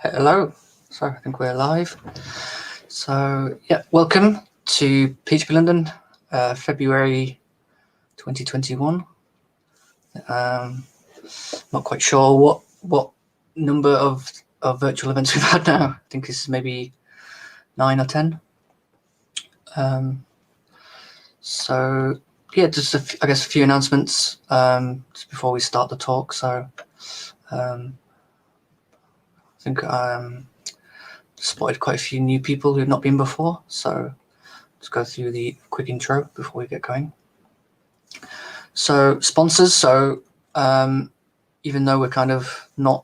Hello. So I think we're live. So yeah, welcome to PHP London, February 2021. Not quite sure what number of virtual events we've had now. I think it's maybe 9 or 10. So yeah, just I guess a few announcements just before we start the talk. So I think spotted quite a few new people who've not been before, so let's go through the quick intro before we get going. So sponsors. So even though we're kind of not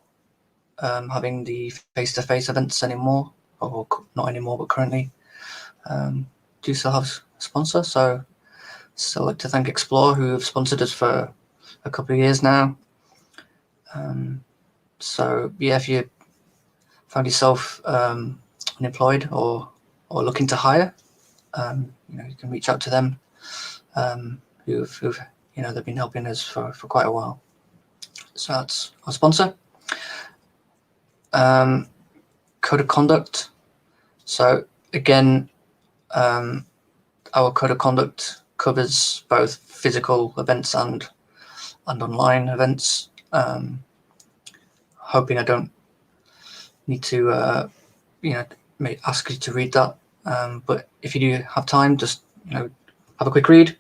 having the face-to-face events anymore, or not anymore, but currently do still have a sponsor. So I'd like to thank Explore, who have sponsored us for a couple of years now. So yeah, if you found yourself unemployed or looking to hire, you can reach out to them. Who've they've been helping us for quite a while. So that's our sponsor. Code of conduct. So again, our code of conduct covers both physical events and online events. Hoping I don't need to ask you to read that, but if you do have time, just have a quick read.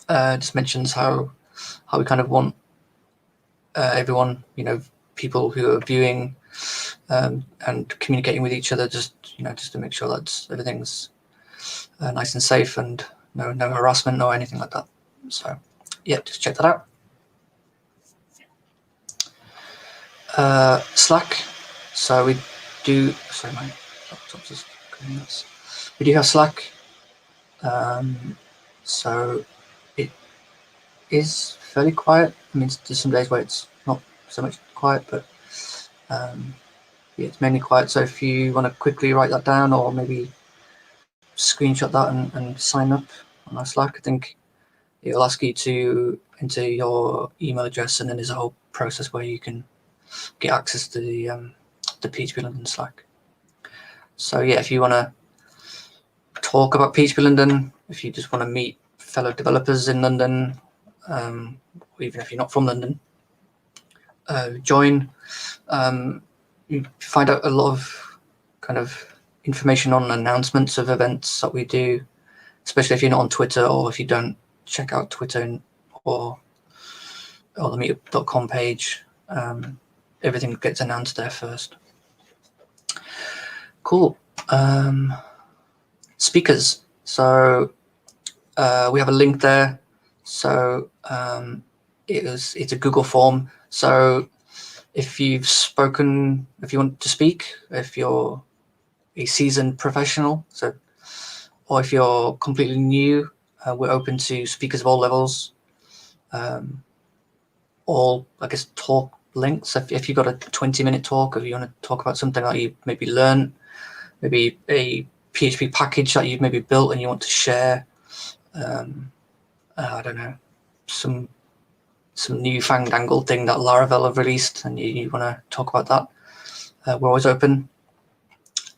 Just mentions how we kind of want everyone, people who are viewing and communicating with each other, just to make sure that everything's nice and safe and no harassment or anything like that. So yeah, just check that out. Slack. So we do. Sorry, my laptop's just going nuts. We do have Slack. So it is fairly quiet. I mean, there's some days where it's not so much quiet, but yeah, it's mainly quiet. So if you want to quickly write that down or maybe screenshot that and sign up on our Slack, I think it'll ask you to enter your email address, and then there's a whole process where you can get access to the PHP London Slack. So yeah, if you want to talk about PHP London, if you just want to meet fellow developers in London, or even if you're not from London, join. You find out a lot of kind of information on announcements of events that we do, especially if you're not on Twitter, or if you don't check out Twitter or the meetup.com page. Everything gets announced there first. Cool. Speakers. So we have a link there. So it's a Google form. So if you want to speak, if you're a seasoned professional, or if you're completely new, we're open to speakers of all levels. All, I guess, talk links. If you've got a 20-minute talk, or you want to talk about something that you maybe learn, maybe a PHP package that you've maybe built and you want to share, I don't know, some newfangled thing that Laravel have released, and you want to talk about that, we're always open.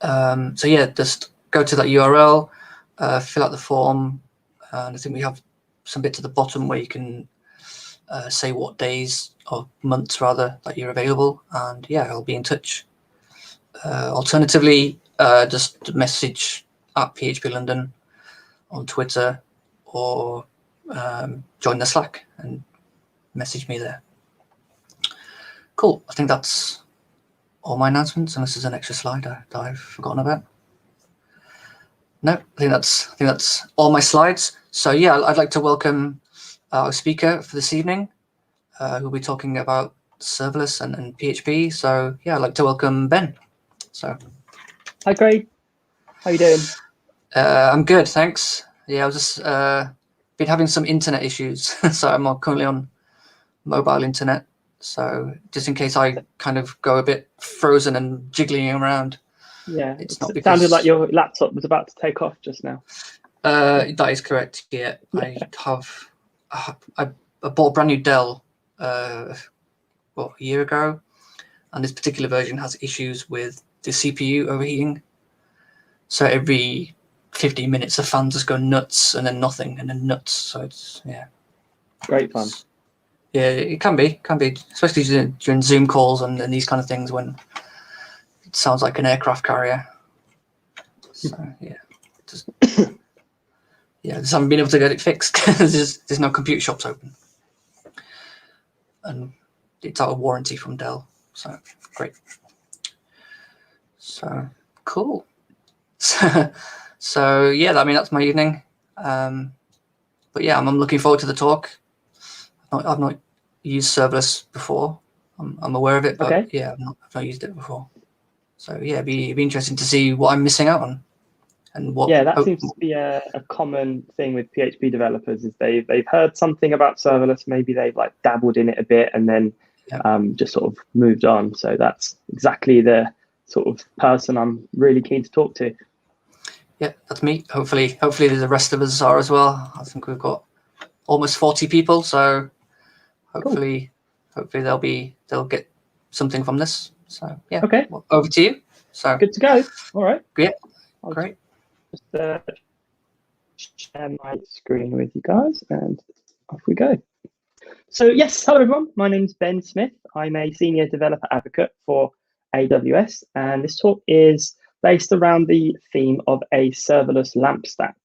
So yeah, just go to that URL, fill out the form, and I think we have some bits at the bottom where you can say what days or months rather that you're available, and yeah, I'll be in touch. Alternatively, just message at PHP London on Twitter, or join the Slack and message me there. Cool. I think that's all my announcements, unless there's an extra slide that I've forgotten about. No, I think that's all my slides. So yeah, I'd like to welcome our speaker for this evening, who'll be talking about serverless and PHP. So yeah, I'd like to welcome Ben. So hi Craig, how you doing? I'm good, thanks. Yeah, I was just been having some internet issues, so I'm currently on mobile internet. So just in case I kind of go a bit frozen and jiggling around. Yeah, it's not because... sounded like your laptop was about to take off just now. That is correct. Yeah, I bought a brand new Dell a year ago, and this particular version has issues with the CPU overheating. So every 15 minutes, the fan just go nuts, and then nothing, and then nuts. So it's Great fun. Yeah, it can be, especially during Zoom calls and these kind of things when it sounds like an aircraft carrier. So just haven't been able to get it fixed because there's no computer shops open, and it's out of warranty from Dell. So great. So cool. So yeah, I mean that's my evening. But yeah, I'm looking forward to the talk. I've not used serverless before. I'm aware of it, but Okay. yeah, I've not used it before. So yeah, it'd be interesting to see what I'm missing out on, and what. Yeah, that seems to be a common thing with PHP developers is they've heard something about serverless, maybe they've like dabbled in it a bit and then just sort of moved on. So that's exactly the sort of person I'm really keen to talk to. Yeah, that's me. Hopefully the rest of us are as well. I think we've got almost 40 people, so hopefully they'll get something from this. So yeah, okay, well, over to you. So good to go. All right. Yeah, I'll great. Just share my screen with you guys, and off we go. So yes, hello everyone. My name's Ben Smith. I'm a senior developer advocate for AWS, and this talk is based around the theme of a serverless LAMP stack.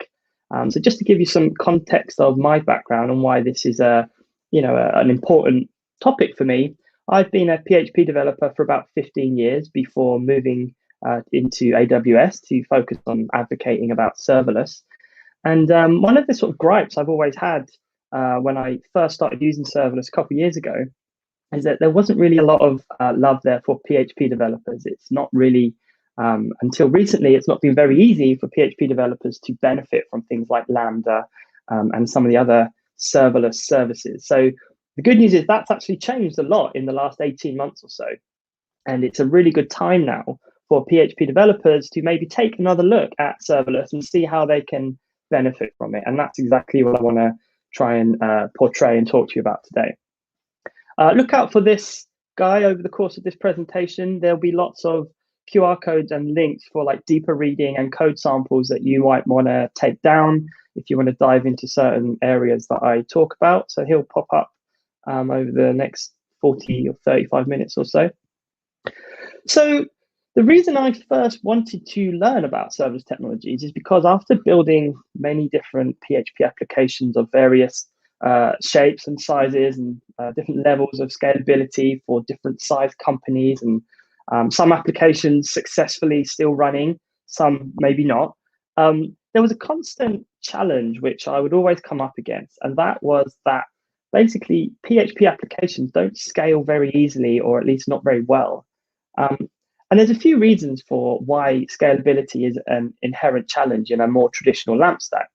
So just to give you some context of my background and why this is an important topic for me, I've been a PHP developer for about 15 years before moving into AWS to focus on advocating about serverless. And one of the sort of gripes I've always had when I first started using serverless a couple of years ago is that there wasn't really a lot of love there for PHP developers. It's not really, until recently, it's not been very easy for PHP developers to benefit from things like Lambda and some of the other serverless services. So the good news is that's actually changed a lot in the last 18 months or so. And it's a really good time now for PHP developers to maybe take another look at serverless and see how they can benefit from it. And that's exactly what I want to try and portray and talk to you about today. Look out for this guy over the course of this presentation. There'll be lots of QR codes and links for like deeper reading and code samples that you might want to take down if you want to dive into certain areas that I talk about. So he'll pop up over the next 40 or 35 minutes or so. So the reason I first wanted to learn about serverless technologies is because after building many different PHP applications of various shapes and sizes and different levels of scalability for different size companies, and some applications successfully still running, some maybe not, there was a constant challenge which I would always come up against, and that was that basically PHP applications don't scale very easily, or at least not very well. And there's a few reasons for why scalability is an inherent challenge in a more traditional LAMP stack.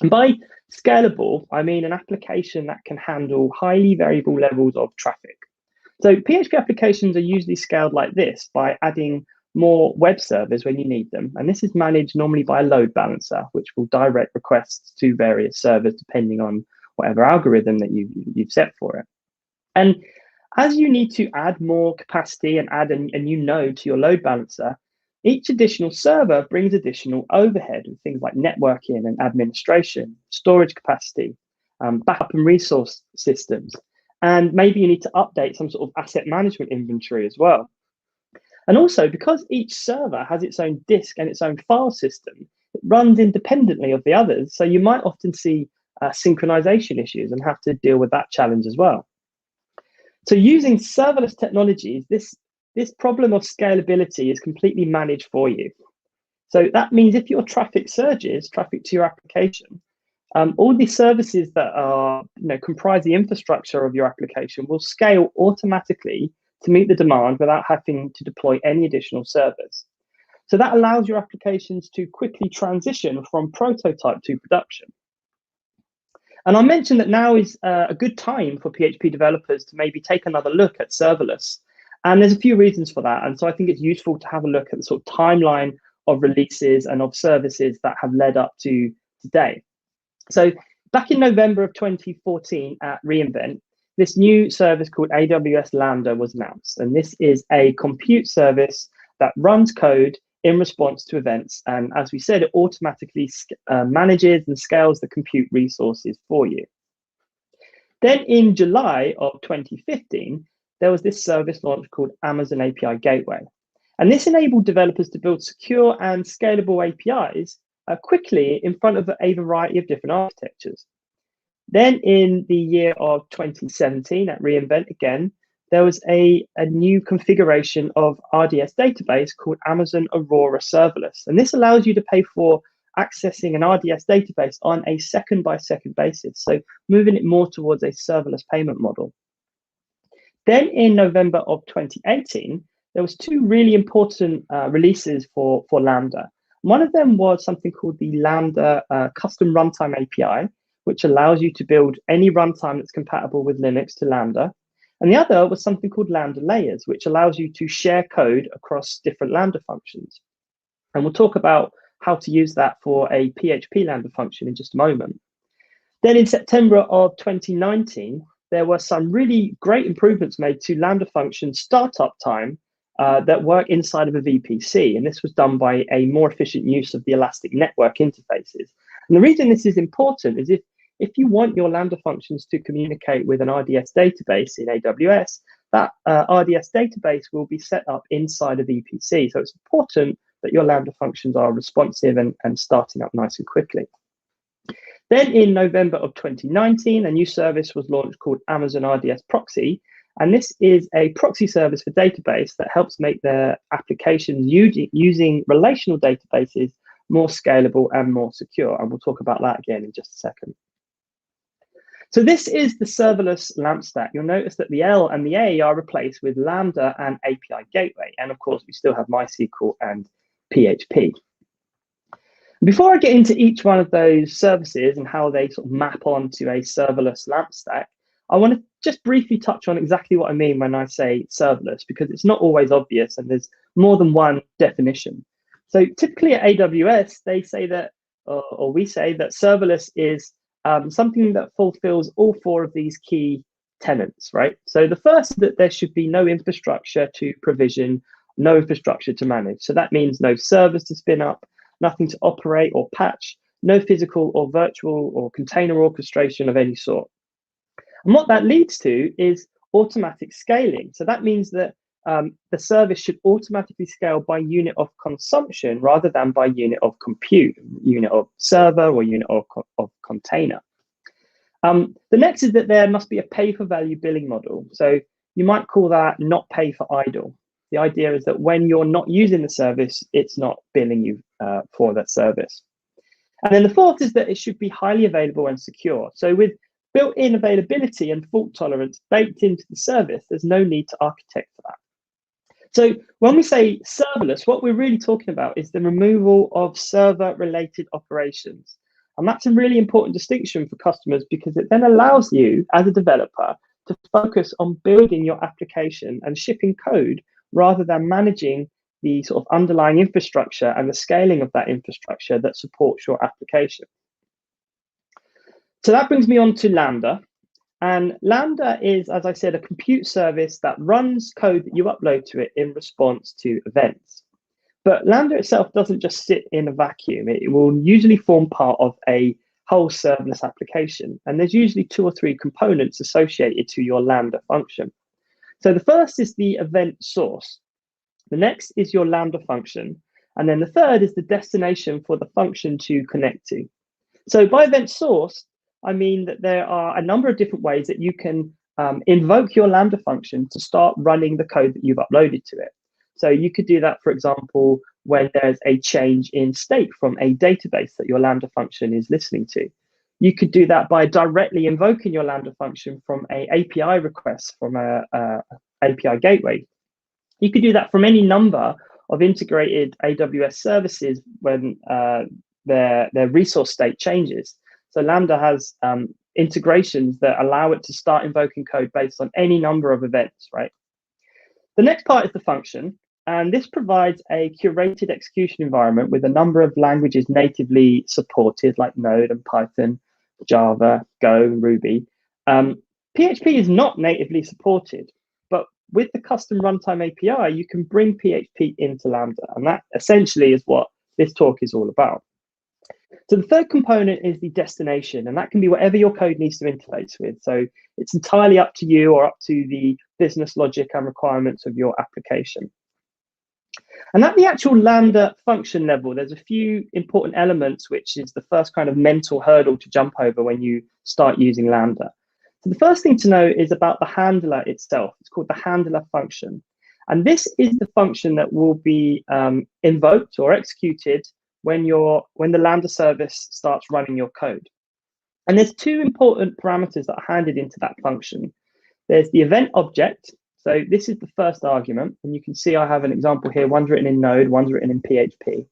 And by scalable, I mean an application that can handle highly variable levels of traffic. So PHP applications are usually scaled like this by adding more web servers when you need them. And this is managed normally by a load balancer, which will direct requests to various servers depending on whatever algorithm that you've set for it. And as you need to add more capacity and add a new node to your load balancer, each additional server brings additional overhead with things like networking and administration, storage capacity, backup and resource systems. And maybe you need to update some sort of asset management inventory as well. And also, because each server has its own disk and its own file system, it runs independently of the others. So you might often see synchronization issues and have to deal with that challenge as well. So using serverless technologies, this problem of scalability is completely managed for you. So that means if your traffic surges, traffic to your application, all the services that are comprise the infrastructure of your application will scale automatically to meet the demand without having to deploy any additional servers. So that allows your applications to quickly transition from prototype to production. And I mentioned that now is a good time for PHP developers to maybe take another look at serverless. And there's a few reasons for that. And so I think it's useful to have a look at the sort of timeline of releases and of services that have led up to today. So back in November of 2014 at reInvent, this new service called AWS Lambda was announced. And this is a compute service that runs code in response to events. And as we said, it automatically manages and scales the compute resources for you. Then in July of 2015, there was this service launch called Amazon API Gateway. And this enabled developers to build secure and scalable APIs quickly in front of a variety of different architectures. Then in the year of 2017, at reInvent again, there was a new configuration of RDS database called Amazon Aurora Serverless. And this allows you to pay for accessing an RDS database on a second-by-second basis, so moving it more towards a serverless payment model. Then in November of 2018, there was two really important releases for Lambda. One of them was something called the Lambda Custom Runtime API, which allows you to build any runtime that's compatible with Linux to Lambda. And the other was something called Lambda Layers, which allows you to share code across different Lambda functions. And we'll talk about how to use that for a PHP Lambda function in just a moment. Then in September of 2019, there were some really great improvements made to Lambda function startup time that work inside of a VPC. And this was done by a more efficient use of the Elastic Network interfaces. And the reason this is important is if you want your Lambda functions to communicate with an RDS database in AWS, that RDS database will be set up inside a VPC. So it's important that your Lambda functions are responsive and starting up nice and quickly. Then in November of 2019, a new service was launched called Amazon RDS Proxy. And this is a proxy service for database that helps make their applications using relational databases more scalable and more secure. And we'll talk about that again in just a second. So this is the serverless LAMP stack. You'll notice that the L and the A are replaced with Lambda and API Gateway. And of course, we still have MySQL and PHP. Before I get into each one of those services and how they sort of map onto a serverless LAMP stack, I want to just briefly touch on exactly what I mean when I say serverless, because it's not always obvious and there's more than one definition. So typically at AWS, they say that, or we say that serverless is something that fulfills all four of these key tenets, right? So the first is that there should be no infrastructure to provision, no infrastructure to manage. So that means no servers to spin up, nothing to operate or patch, no physical or virtual or container orchestration of any sort. And what that leads to is automatic scaling. So that means that the service should automatically scale by unit of consumption rather than by unit of compute, unit of server or unit of container. The next is that there must be a pay-for-value billing model. So you might call that not pay for idle. The idea is that when you're not using the service, it's not billing you for that service. And then the fourth is that it should be highly available and secure. So with built-in availability and fault tolerance baked into the service, there's no need to architect for that. So when we say serverless, what we're really talking about is the removal of server-related operations. And that's a really important distinction for customers because it then allows you as a developer to focus on building your application and shipping code rather than managing the sort of underlying infrastructure and the scaling of that infrastructure that supports your application. So that brings me on to Lambda. And Lambda is, as I said, a compute service that runs code that you upload to it in response to events. But Lambda itself doesn't just sit in a vacuum. It will usually form part of a whole serverless application. And there's usually 2 or 3 components associated to your Lambda function. So the first is the event source. The next is your Lambda function. And then the third is the destination for the function to connect to. So by event source, I mean that there are a number of different ways that you can invoke your Lambda function to start running the code that you've uploaded to it. So you could do that, for example, when there's a change in state from a database that your Lambda function is listening to. You could do that by directly invoking your Lambda function from an API request from a API gateway. You could do that from any number of integrated AWS services when their resource state changes. So Lambda has integrations that allow it to start invoking code based on any number of events, right? The next part is the function, and this provides a curated execution environment with a number of languages natively supported, like Node and Python, Java, Go, Ruby. PHP is not natively supported, but with the custom runtime API, you can bring PHP into Lambda, and that essentially is what this talk is all about. So the third component is the destination, and that can be whatever your code needs to interface with. So it's entirely up to you or up to the business logic and requirements of your application. And at the actual Lambda function level, there's a few important elements, which is the first kind of mental hurdle to jump over when you start using Lambda. So the first thing to know is about the handler itself. It's called the handler function. And this is the function that will be invoked or executed when the Lambda service starts running your code. And there's two important parameters that are handed into that function. There's the event object. So this is the first argument, and you can see I have an example here. One's written in Node, one's written in PHP.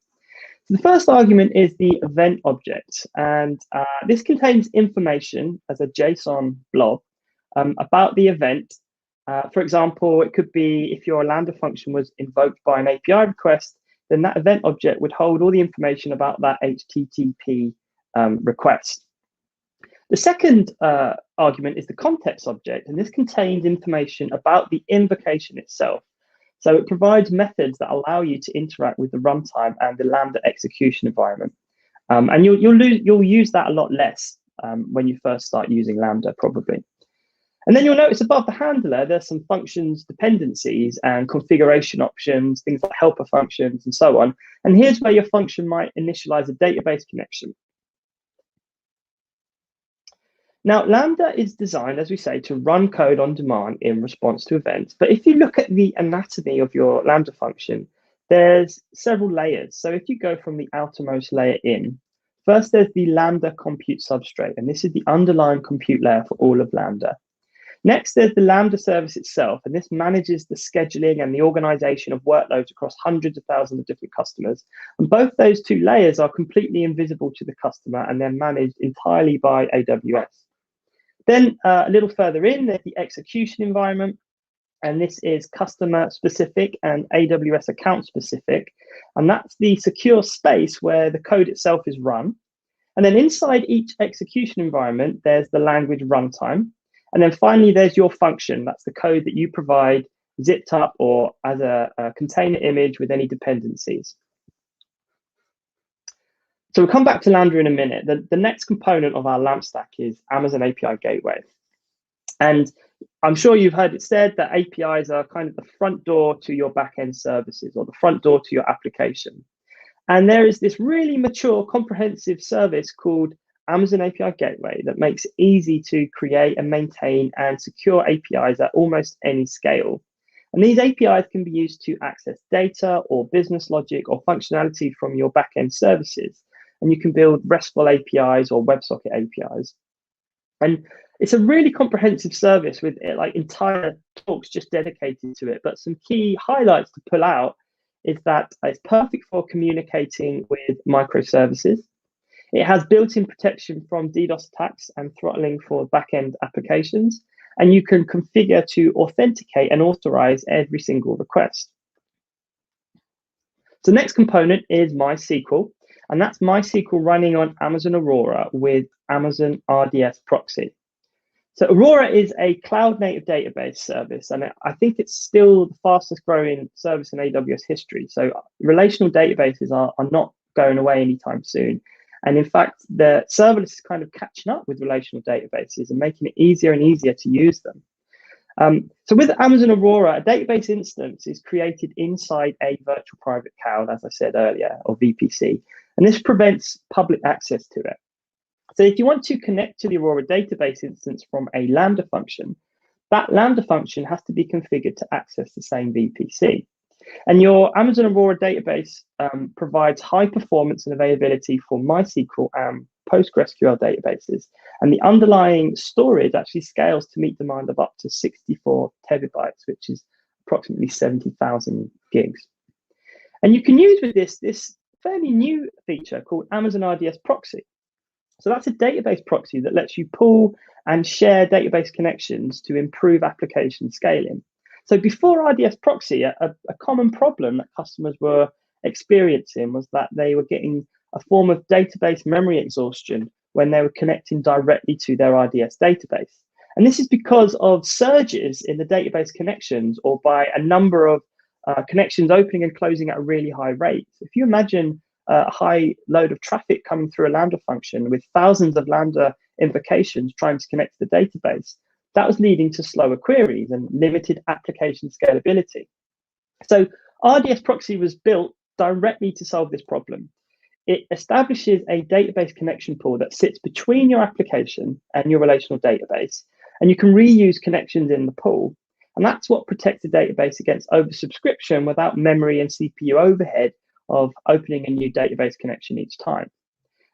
So the first argument is the event object, and this contains information as a JSON blob about the event. For example, it could be if your Lambda function was invoked by an API request, then that event object would hold all the information about that HTTP request. The second argument is the context object, and this contains information about the invocation itself. So it provides methods that allow you to interact with the runtime and the Lambda execution environment. And you'll use that a lot less when you first start using Lambda, probably. And then you'll notice above the handler, there's some functions dependencies and configuration options, things like helper functions and so on. And here's where your function might initialize a database connection. Now, Lambda is designed, as we say, to run code on demand in response to events. But if you look at the anatomy of your Lambda function, there's several layers. So if you go from the outermost layer in, first there's the Lambda compute substrate, and this is the underlying compute layer for all of Lambda. Next, there's the Lambda service itself, and this manages the scheduling and the organization of workloads across hundreds of thousands of different customers. And both those two layers are completely invisible to the customer, and they're managed entirely by AWS. Then a little further in, there's the execution environment, and this is customer specific and AWS account specific. And that's the secure space where the code itself is run. And then inside each execution environment, there's the language runtime. And then finally, there's your function. That's the code that you provide zipped up or as a container image with any dependencies. So we'll come back to Lambda in a minute. The next component of our LAMP stack is Amazon API Gateway. And I'm sure you've heard it said that APIs are kind of the front door to your backend services or the front door to your application. And there is this really mature, comprehensive service called Amazon API Gateway that makes it easy to create and maintain and secure APIs at almost any scale. And these APIs can be used to access data or business logic or functionality from your backend services. And you can build RESTful APIs or WebSocket APIs. And it's a really comprehensive service with like entire talks just dedicated to it. But some key highlights to pull out is that it's perfect for communicating with microservices. It has built-in protection from DDoS attacks and throttling for backend applications. And you can configure to authenticate and authorize every single request. So the next component is MySQL. And that's MySQL running on Amazon Aurora with Amazon RDS proxy. So Aurora is a cloud-native database service, and I think it's still the fastest growing service in AWS history. So relational databases are not going away anytime soon. And in fact, the serverless is kind of catching up with relational databases and making it easier and easier to use them. So with Amazon Aurora, a database instance is created inside a virtual private cloud, as I said earlier, or VPC. And this prevents public access to it. So if you want to connect to the Aurora database instance from a Lambda function, that Lambda function has to be configured to access the same VPC. And your Amazon Aurora database provides high performance and availability for MySQL and PostgreSQL databases. And the underlying storage actually scales to meet demand of up to 64 terabytes, which is approximately 70,000 gigs. And you can use with this fairly new feature called Amazon RDS proxy. So that's a database proxy that lets you pull and share database connections to improve application scaling. So before RDS proxy, a common problem that customers were experiencing was that they were getting a form of database memory exhaustion when they were connecting directly to their RDS database. And this is because of surges in the database connections, or by a number of connections opening and closing at a really high rate. If you imagine a high load of traffic coming through a Lambda function with thousands of Lambda invocations trying to connect to the database, that was leading to slower queries and limited application scalability. So RDS proxy was built directly to solve this problem. It establishes a database connection pool that sits between your application and your relational database, and you can reuse connections in the pool. And that's what protects the database against oversubscription without memory and CPU overhead of opening a new database connection each time.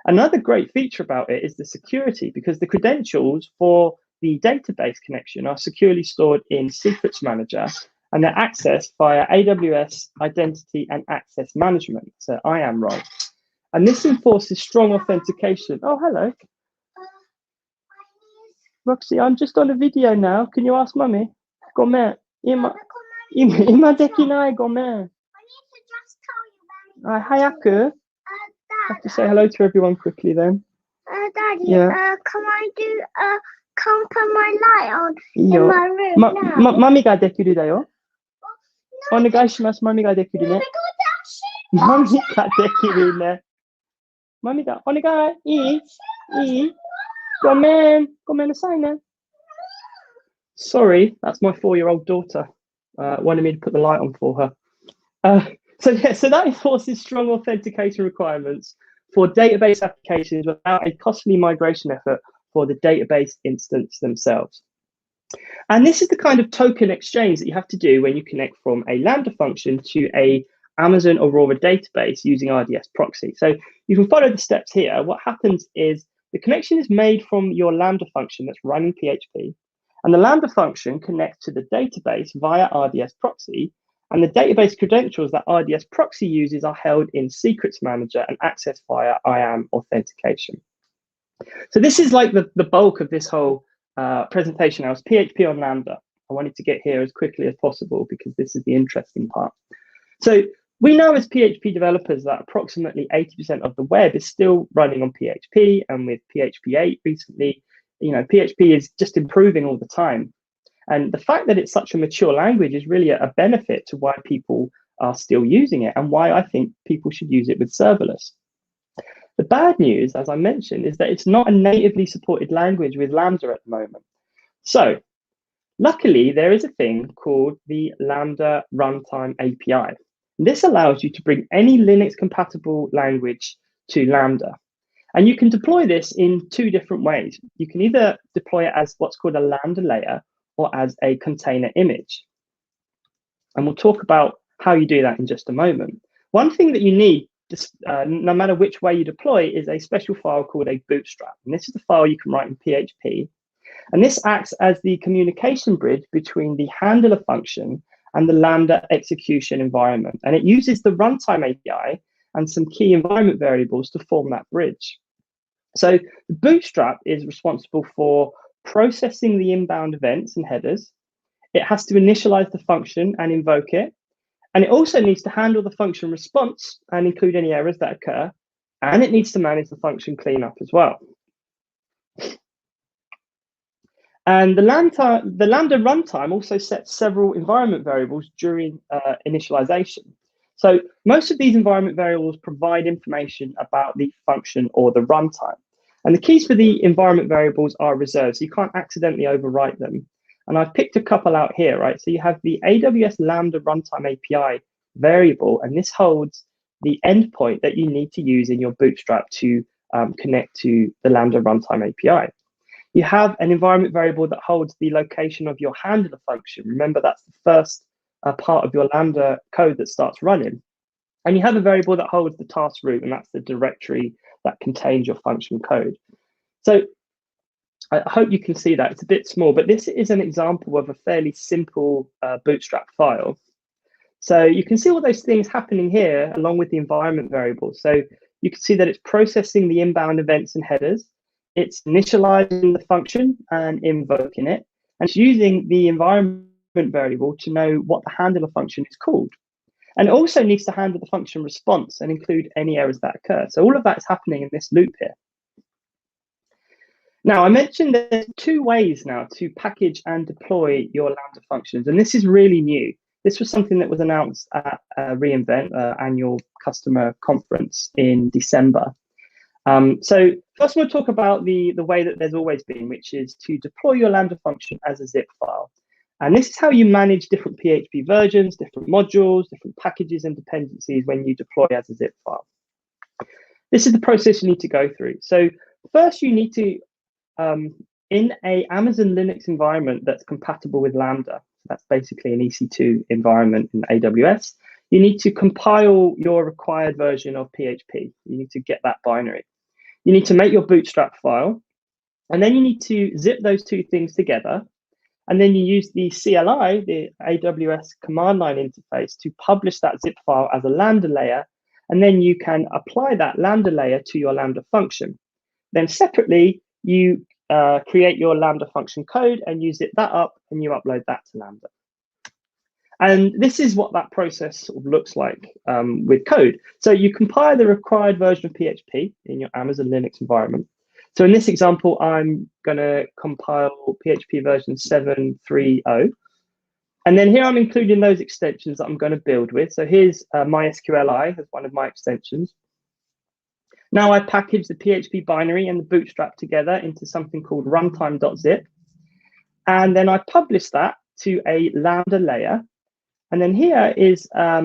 Another great feature about it is the security, because the credentials for the database connection are securely stored in Secrets Manager, and they're accessed via AWS Identity and Access Management, so IAM role. And this enforces strong authentication. Oh, hello. Roxy, I'm just on a video now. Can you ask Mummy? Gomen. Ima dekinai gomen. Hayaku. I have to say hello to everyone quickly then. Daddy, yeah. Can I do can put my light on in my room now? Mummy ga dekiru da yo. Onegai shimasu. Mummy ga dekiru ne. Mummy ga dekiru ne. Mummy ga onegai. Ii. Gomen nasai ne. Sorry, that's my 4-year-old daughter. Wanted me to put the light on for her. So that enforces strong authentication requirements for database applications without a costly migration effort for the database instance themselves. And this is the kind of token exchange that you have to do when you connect from a Lambda function to a Amazon Aurora database using RDS proxy. So you can follow the steps here. What happens is the connection is made from your Lambda function that's running PHP, and the Lambda function connects to the database via RDS proxy, and the database credentials that RDS proxy uses are held in Secrets Manager and accessed via IAM authentication. So this is like the bulk of this whole presentation now. It's PHP on Lambda. I wanted to get here as quickly as possible because this is the interesting part. So we know as PHP developers that approximately 80% of the web is still running on PHP, and with PHP 8 recently, PHP is just improving all the time. And the fact that it's such a mature language is really a benefit to why people are still using it, and why I think people should use it with serverless. The bad news, as I mentioned, is that it's not a natively supported language with Lambda at the moment. So luckily, there is a thing called the Lambda Runtime API. This allows you to bring any Linux compatible language to Lambda. And you can deploy this in 2 different ways. You can either deploy it as what's called a Lambda layer, or as a container image. And we'll talk about how you do that in just a moment. One thing that you need, no matter which way you deploy, is a special file called a bootstrap. And this is the file you can write in PHP. And this acts as the communication bridge between the handler function and the Lambda execution environment. And it uses the runtime API and some key environment variables to form that bridge. So the bootstrap is responsible for processing the inbound events and headers. It has to initialize the function and invoke it. And it also needs to handle the function response and include any errors that occur. And it needs to manage the function cleanup as well. And the Lambda runtime also sets several environment variables during initialization. So most of these environment variables provide information about the function or the runtime. And the keys for the environment variables are reserved, so you can't accidentally overwrite them. And I've picked a couple out here, right? So you have the AWS Lambda Runtime API variable, and this holds the endpoint that you need to use in your Bootstrap to connect to the Lambda Runtime API. You have an environment variable that holds the location of your handler function. Remember, that's the first part of your Lambda code that starts running. And you have a variable that holds the task root, and that's the directory that contains your function code. So I hope you can see that. It's a bit small, but this is an example of a fairly simple Bootstrap file. So you can see all those things happening here along with the environment variables. So you can see that it's processing the inbound events and headers. It's initializing the function and invoking it. And it's using the environment variable to know what the handler function is called. And it also needs to handle the function response and include any errors that occur. So all of that is happening in this loop here. Now, I mentioned there's two ways now to package and deploy your Lambda functions, and this is really new. This was something that was announced at reInvent, annual customer conference in December. So first we'll talk about the way that there's always been, which is to deploy your Lambda function as a zip file. And this is how you manage different PHP versions, different modules, different packages and dependencies when you deploy as a zip file. This is the process you need to go through. So first you need to, in a Amazon Linux environment that's compatible with Lambda, that's basically an EC2 environment in AWS, you need to compile your required version of PHP. You need to get that binary. You need to make your bootstrap file, and then you need to zip those two things together. And then you use the CLI, the AWS command line interface, to publish that zip file as a Lambda layer. And then you can apply that Lambda layer to your Lambda function. Then separately, you create your Lambda function code and you zip that up and you upload that to Lambda. And this is what that process sort of looks like with code. So you compile the required version of PHP in your Amazon Linux environment. So in this example, I'm going to compile PHP version 7.3.0. And then here I'm including those extensions that I'm going to build with. So here's MySQLi as one of my extensions. Now I package the PHP binary and the bootstrap together into something called runtime.zip. And then I publish that to a Lambda layer. And then here is a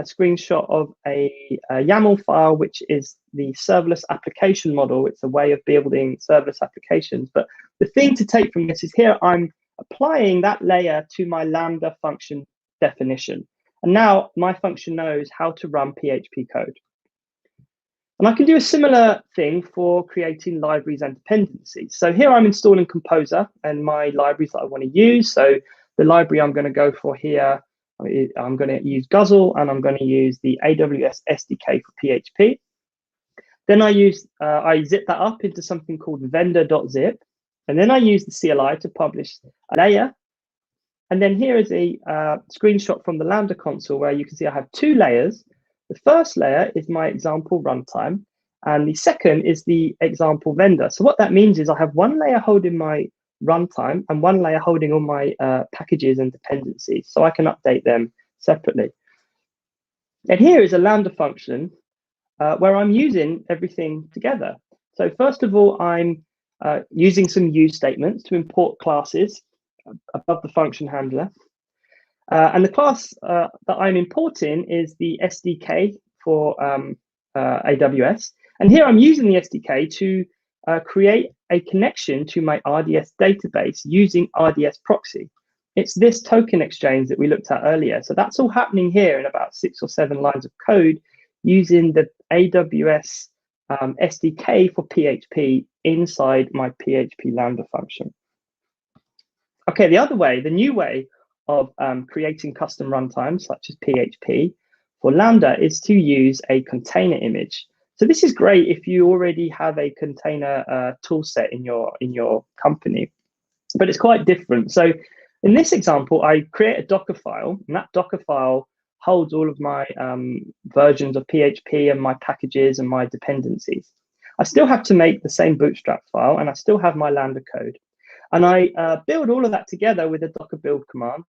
screenshot of a YAML file, which is the serverless application model. It's a way of building serverless applications. But the thing to take from this is here I'm applying that layer to my Lambda function definition. And now my function knows how to run PHP code. And I can do a similar thing for creating libraries and dependencies. So here I'm installing Composer and my libraries that I want to use. So the library I'm going to go for here, I'm going to use Guzzle, and I'm going to use the AWS SDK for PHP. Then I zip that up into something called vendor.zip. And then I use the CLI to publish a layer. And then here is a screenshot from the Lambda console where you can see I have two layers. The first layer is my example runtime, and the second is the example vendor. So what that means is I have one layer holding my runtime and one layer holding all my packages and dependencies, so I can update them separately. And here is a Lambda function where I'm using everything together. So first of all, I'm using some use statements to import classes above the function handler. And the class that I'm importing is the SDK for AWS. And here I'm using the SDK to create a connection to my RDS database using RDS proxy. It's this token exchange that we looked at earlier. So that's all happening here in about 6 or 7 lines of code using the AWS SDK for PHP inside my PHP Lambda function. Okay, the other way, the new way of creating custom runtimes such as PHP for Lambda is to use a container image. So this is great if you already have a container tool set in your company, but it's quite different. So in this example, I create a Docker file, and that Docker file holds all of my versions of PHP and my packages and my dependencies. I still have to make the same bootstrap file, and I still have my Lambda code. And I build all of that together with a Docker build command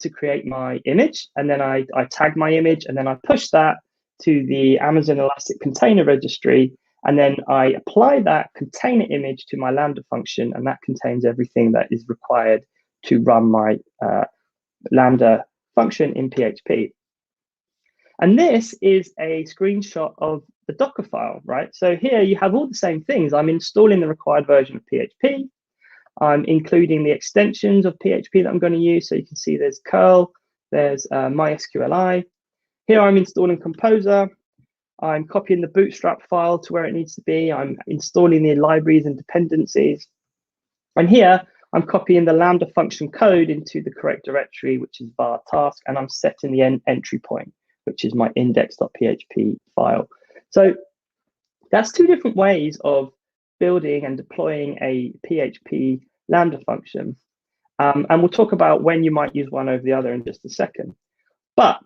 to create my image. And then I tag my image, and then I push that to the Amazon Elastic Container Registry. And then I apply that container image to my Lambda function, and that contains everything that is required to run my Lambda function in PHP. And this is a screenshot of the Docker file, right? So here you have all the same things. I'm installing the required version of PHP. I'm including the extensions of PHP that I'm going to use. So you can see there's curl, there's MySQLi. Here I'm installing Composer. I'm copying the bootstrap file to where it needs to be. I'm installing the libraries and dependencies. And here I'm copying the Lambda function code into the correct directory, which is var task, and I'm setting the entry point, which is my index.php file. So that's 2 different ways of building and deploying a PHP Lambda function. And we'll talk about when you might use one over the other in just a second. But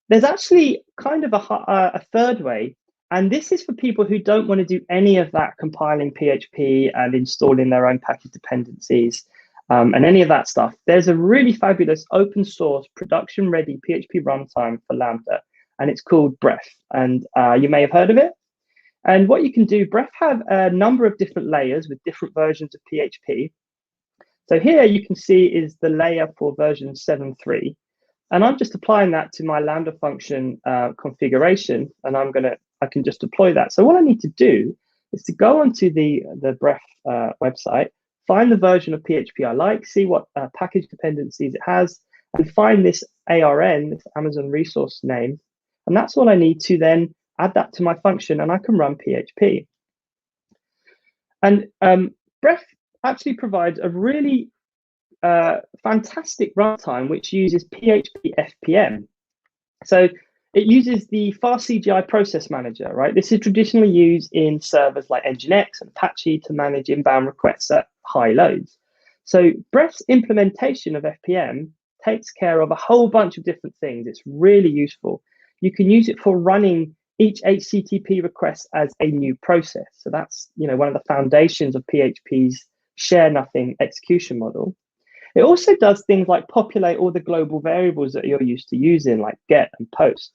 there's actually kind of a third way, And this is for people who don't want to do any of that compiling PHP and installing their own package dependencies and any of that stuff. There's a really fabulous open source production ready PHP runtime for Lambda, and it's called Breath. And you may have heard of it. And what you can do, Breath have a number of different layers with different versions of PHP. So here you can see is the layer for version 7.3. And I'm just applying that to my Lambda function configuration, and I can just deploy that. So what I need to do is to go onto the Breath website, find the version of PHP I like, see what package dependencies it has, and find this ARN, this Amazon resource name. And that's all I need to then add that to my function, and I can run PHP. And Breath actually provides a really fantastic runtime which uses PHP FPM. So it uses the fast CGI process manager, right? This is traditionally used in servers like Nginx and Apache to manage inbound requests at high loads. So Breath's implementation of FPM takes care of a whole bunch of different things. It's really useful. You can use it for running each HTTP request as a new process. So that's one of the foundations of PHP's share nothing execution model. It also does things like populate all the global variables that you're used to using, like get and post.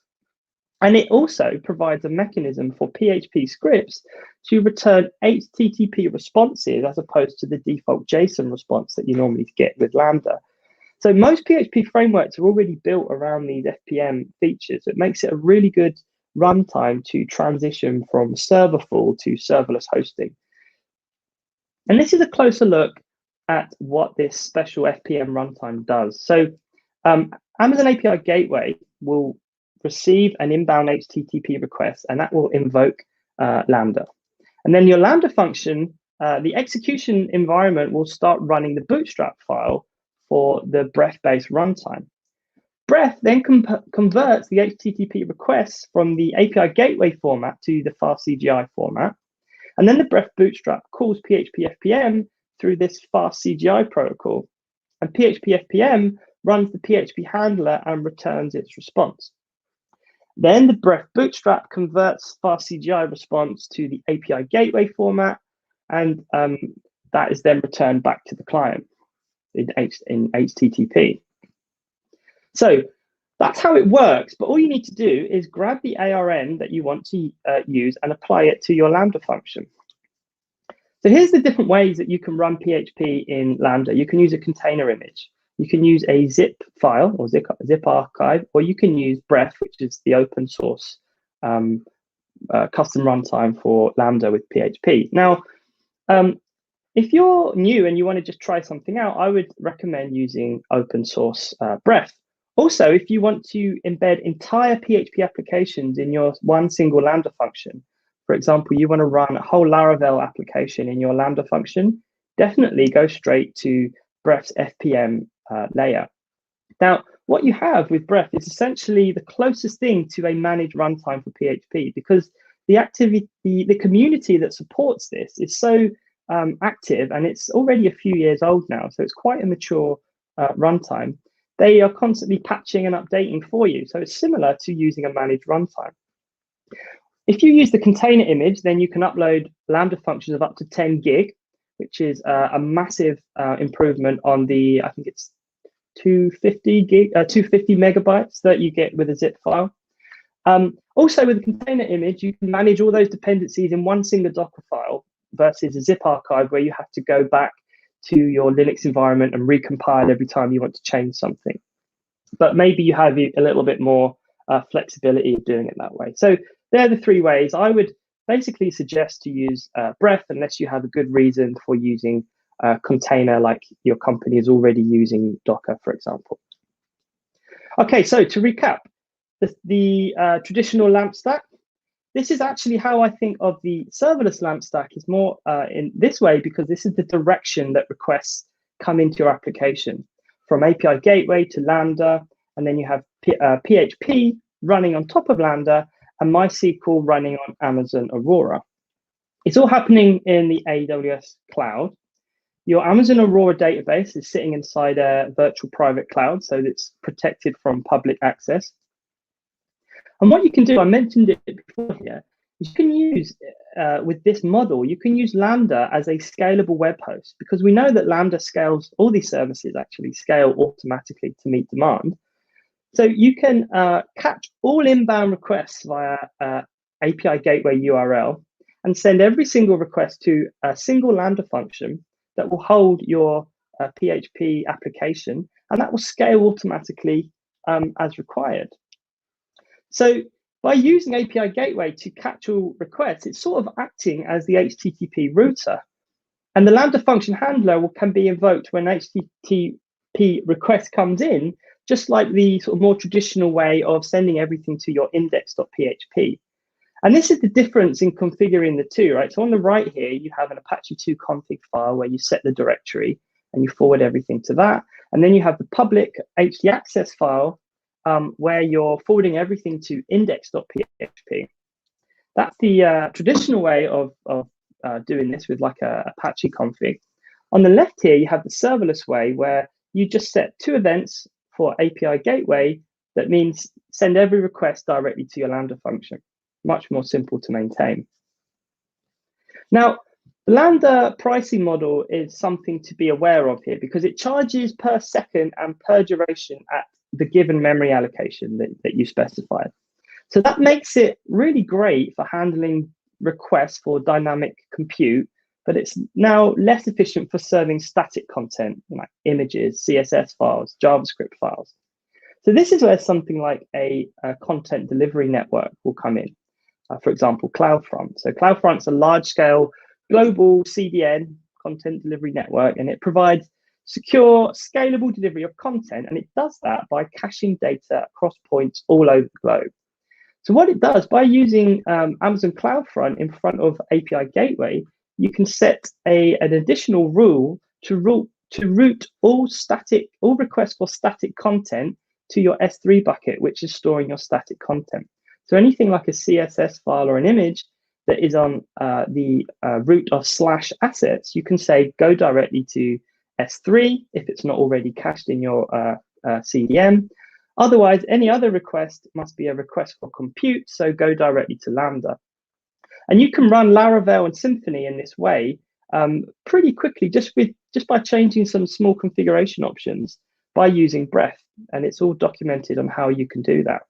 And it also provides a mechanism for PHP scripts to return HTTP responses as opposed to the default JSON response that you normally get with Lambda. So most PHP frameworks are already built around these FPM features. It makes it a really good runtime to transition from serverful to serverless hosting. And this is a closer look at what this special FPM runtime does. So Amazon API Gateway will receive an inbound HTTP request, and that will invoke Lambda. And then your Lambda function, the execution environment will start running the bootstrap file for the Breath-based runtime. Breath then converts the HTTP requests from the API Gateway format to the fast CGI format. And then the Breath bootstrap calls PHP FPM through this fast CGI protocol. And PHP FPM runs the PHP handler and returns its response. Then the Breath bootstrap converts fast CGI response to the API Gateway format, and that is then returned back to the client in HTTP. So that's how it works, but all you need to do is grab the ARN that you want to use and apply it to your Lambda function. So here's the different ways that you can run PHP in Lambda. You can use a container image. You can use a zip file or zip archive, or you can use Breath, which is the open source custom runtime for Lambda with PHP. Now, if you're new and you want to just try something out, I would recommend using open source Breath. Also, if you want to embed entire PHP applications in your one single Lambda function, for example, you want to run a whole Laravel application in your Lambda function, definitely go straight to Breath's FPM layer. Now, what you have with Breath is essentially the closest thing to a managed runtime for PHP, because the community that supports this is so active, and it's already a few years old now, so it's quite a mature runtime. They are constantly patching and updating for you, so it's similar to using a managed runtime. If you use the container image, then you can upload Lambda functions of up to 10 gig, which is a massive improvement on the, I think it's 250 megabytes that you get with a zip file. Also, with a container image, you can manage all those dependencies in one single Docker file versus a zip archive where you have to go back to your Linux environment and recompile every time you want to change something. But maybe you have a little bit more flexibility of doing it that way. So they're the three ways. I would basically suggest to use Breath unless you have a good reason for using a container, like your company is already using Docker, for example. Okay, so to recap, the traditional LAMP stack, this is actually how I think of the serverless LAMP stack, is more in this way, because this is the direction that requests come into your application, from API Gateway to Lambda, and then you have PHP running on top of Lambda and MySQL running on Amazon Aurora. It's all happening in the AWS cloud. Your Amazon Aurora database is sitting inside a virtual private cloud, so it's protected from public access. And what you can do, I mentioned it before here, you can use, with this model, you can use Lambda as a scalable web host, because we know that Lambda scales, all these services actually scale automatically to meet demand. So you can catch all inbound requests via API gateway URL and send every single request to a single Lambda function that will hold your PHP application, and that will scale automatically as required. So by using API gateway to catch all requests, it's sort of acting as the HTTP router. And the Lambda function handler can be invoked when HTTP request comes in, just like the sort of more traditional way of sending everything to your index.php. And this is the difference in configuring the two, right? So on the right here, you have an Apache 2 config file where you set the directory and you forward everything to that. And then you have the public htaccess file where you're forwarding everything to index.php. That's the traditional way of doing this with like a Apache config. On the left here, you have the serverless way where you just set 2 events for API gateway. That means send every request directly to your Lambda function. Much more simple to maintain. Now, the Lambda pricing model is something to be aware of here because it charges per second and per duration at the given memory allocation that you specified. So that makes it really great for handling requests for dynamic compute, but it's now less efficient for serving static content like images, CSS files, JavaScript files. So this is where something like a content delivery network will come in. For example, CloudFront. So CloudFront's a large-scale global CDN, content delivery network, and it provides secure, scalable delivery of content, and it does that by caching data across points all over the globe. So what it does, by using Amazon CloudFront in front of API Gateway, you can set an additional rule to route all requests for static content to your S3 bucket, which is storing your static content. So anything like a CSS file or an image that is on the root of /assets, you can say go directly to S3 if it's not already cached in your CDN. Otherwise, any other request must be a request for compute, so go directly to Lambda. And you can run Laravel and Symfony in this way pretty quickly, just by changing some small configuration options by using Breath, and it's all documented on how you can do that.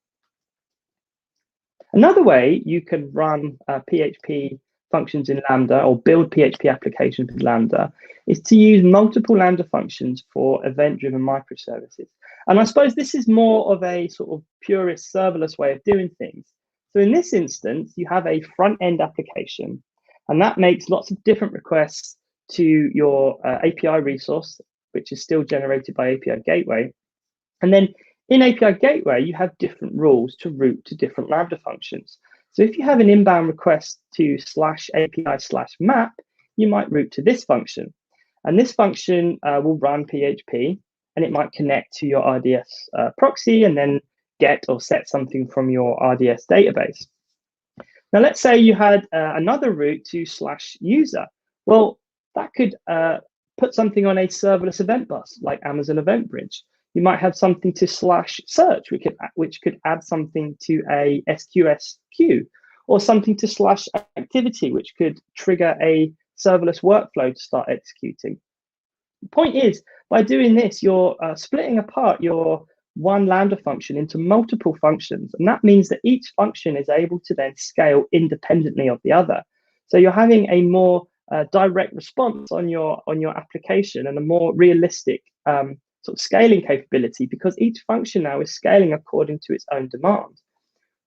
Another way you can run PHP functions in Lambda or build PHP applications with Lambda is to use multiple Lambda functions for event-driven microservices. And I suppose this is more of a sort of purist serverless way of doing things. So in this instance, you have a front-end application, and that makes lots of different requests to your API resource, which is still generated by API Gateway. And then in API Gateway, you have different rules to route to different Lambda functions. So if you have an inbound request to /API/map, you might route to this function. And this function will run PHP, and it might connect to your RDS proxy and then get or set something from your RDS database. Now, let's say you had another route to /user. Well, that could put something on a serverless event bus like Amazon Event Bridge. You might have something to /search, which could add something to a SQS queue, or something to /activity, which could trigger a serverless workflow to start executing. The point is, by doing this, you're splitting apart your one Lambda function into multiple functions, and that means that each function is able to then scale independently of the other. So you're having a more direct response on your application and a more realistic sort of scaling capability, because each function now is scaling according to its own demand.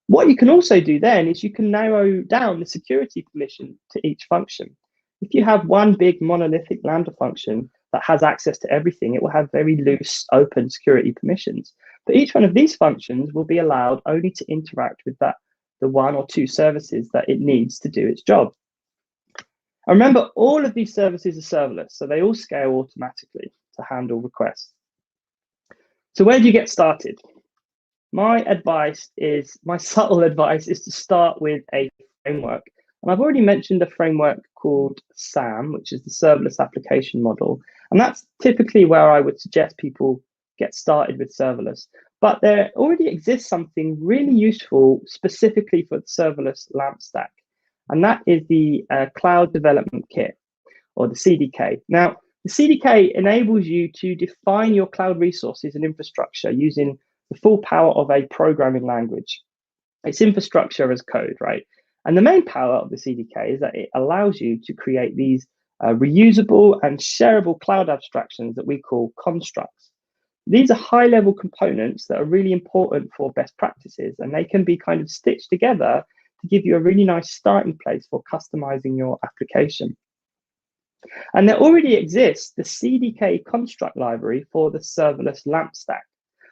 What you can also do then is you can narrow down the security permission to each function. If you have one big monolithic Lambda function that has access to everything, it will have very loose, open security permissions. But each one of these functions will be allowed only to interact with the 1 or 2 services that it needs to do its job. And remember, all of these services are serverless, so they all scale automatically to handle requests. So where do you get started? My subtle advice is to start with a framework. And I've already mentioned a framework called SAM, which is the Serverless Application Model. And that's typically where I would suggest people get started with serverless. But there already exists something really useful specifically for the serverless LAMP stack. and that is the Cloud Development Kit, or the CDK. Now, the CDK enables you to define your cloud resources and infrastructure using the full power of a programming language. It's infrastructure as code, right? And the main power of the CDK is that it allows you to create these reusable and shareable cloud abstractions that we call constructs. These are high-level components that are really important for best practices, and they can be kind of stitched together to give you a really nice starting place for customizing your application. And there already exists the CDK construct library for the serverless LAMP stack.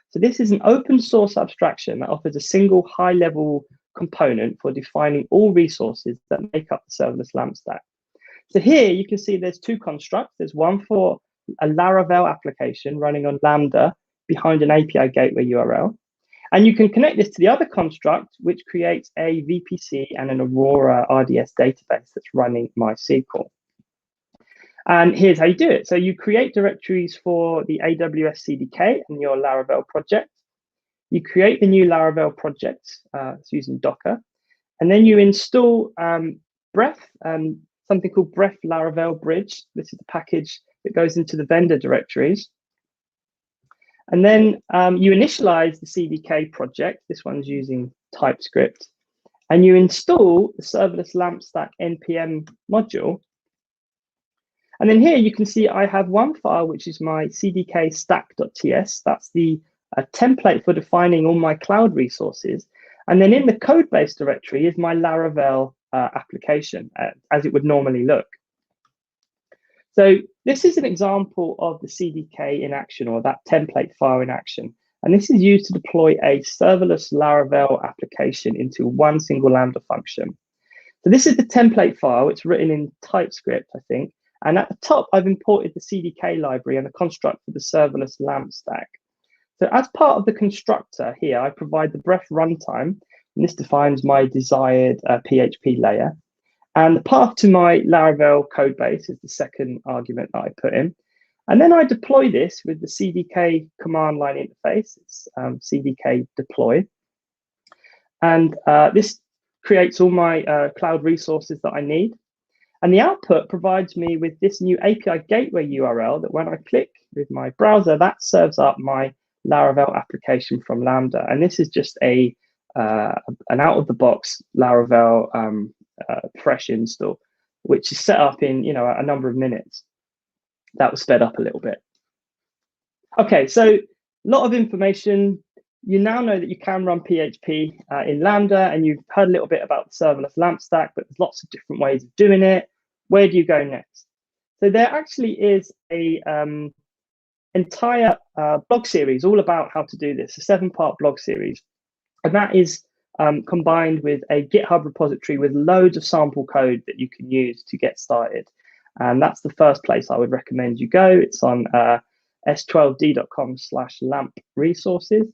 So this is an open source abstraction that offers a single high-level component for defining all resources that make up the serverless LAMP stack. So here you can see there's two constructs. There's one for a Laravel application running on Lambda behind an API gateway URL. And you can connect this to the other construct, which creates a VPC and an Aurora RDS database that's running MySQL. And here's how you do it. So you create directories for the AWS CDK and your Laravel project. You create the new Laravel project using Docker. And then you install Bref, something called Bref Laravel Bridge. This is the package that goes into the vendor directories. And then you initialize the CDK project. This one's using TypeScript. And you install the serverless LAMP stack NPM module. And then here you can see I have one file, which is my CDK stack.ts. That's the template for defining all my cloud resources. And then in the code base directory is my Laravel application, as it would normally look. So this is an example of the CDK in action, or that template file in action. And this is used to deploy a serverless Laravel application into one single Lambda function. So this is the template file. It's written in TypeScript, I think. And at the top, I've imported the CDK library and the construct for the serverless LAMP stack. So as part of the constructor here, I provide the Bref runtime, and this defines my desired PHP layer. And the path to my Laravel code base is the second argument that I put in. And then I deploy this with the CDK command line interface. It's CDK deploy. And this creates all my cloud resources that I need. And the output provides me with this new API gateway URL that when I click with my browser, that serves up my Laravel application from Lambda. And this is just an out-of-the-box Laravel fresh install, which is set up in a number of minutes. That was sped up a little bit. Okay, so a lot of information. You now know that you can run PHP in Lambda, and you've heard a little bit about the serverless LAMP stack, but there's lots of different ways of doing it. Where do you go next? So there actually is a entire blog series all about how to do this, a 7-part blog series. And that is combined with a GitHub repository with loads of sample code that you can use to get started. And that's the first place I would recommend you go. It's on s12d.com/lamp resources.